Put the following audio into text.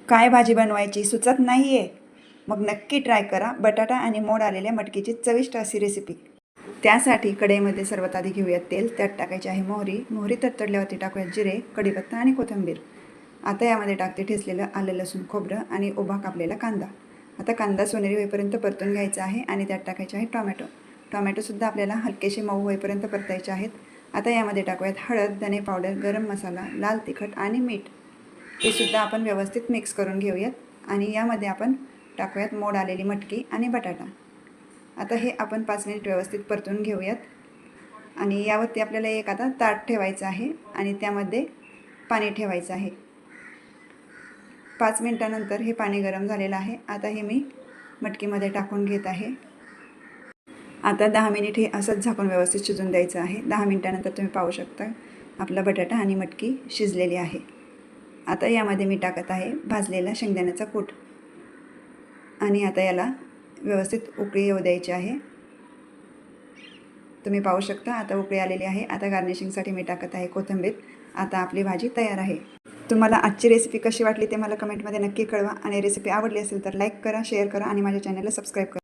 काय भाजी बनवायची सुचत नाही आहे? मग नक्की ट्राय करा बटाटा आणि मोड आलेल्या मटकीची चविष्ट अशी रेसिपी. त्यासाठी कढईमध्ये सर्वात आधी घेऊयात तेल. त्यात टाकायची आहे मोहरी तडतडल्यावरती टाकूयात जिरे, कढीपत्ता आणि कोथिंबीर. आता यामध्ये टाकते ठेचलेलं आलं, लसूण, खोबरं आणि उभा कापलेला कांदा. आता कांदा सोनेरी होईपर्यंत परतून घ्यायचा आहे आणि त्यात टाकायचे आहे टोमॅटोसुद्धा आपल्याला हलकेसे मऊ होईपर्यंत परतायचे आहेत. आता यामध्ये टाकूयात हळद, धने पावडर, गरम मसाला, लाल तिखट आणि मीठ. हे सुद्धा आपण व्यवस्थित मिक्स करून घेऊयात आणि यामध्ये आपण टाकूयात मोड आलेली मटकी आणि बटाटा. आता हे आपण 5 मिनिट व्यवस्थित परतून घेऊयात आणि यावरती आपल्याला एक आता ताट ठेवायचं आहे आणि त्यामध्ये पाणी ठेवायचं आहे. 5 मिनिटानंतर हे पाणी गरम झालेलं आहे. आता हे मी मटकीमध्ये टाकून घेत आहे. आता 10 मिनिट हे असंच झाकून व्यवस्थित शिजून द्यायचं आहे. 10 मिनिटानंतर तुम्ही पाहू शकता आपला बटाटा आणि मटकी शिजलेली आहे. आता यामध्ये मी टाकत आहे भाजलेला शेंगदाण्याचा कूट आणि आता याला व्यवस्थित उकळी येऊ द्यायची आहे. तुम्ही पाहू शकता आता उकळी आलेली आहे. आता गार्निशिंगसाठी मी टाकत आहे कोथिंबीर. आता आपली भाजी तयार आहे. तुम्हाला आजची रेसिपी कशी वाटली ते मला कमेंटमध्ये नक्की कळवा आणि रेसिपी आवडली असेल तर लाईक करा, शेअर करा आणि माझ्या चॅनलला सबस्क्राईब करा.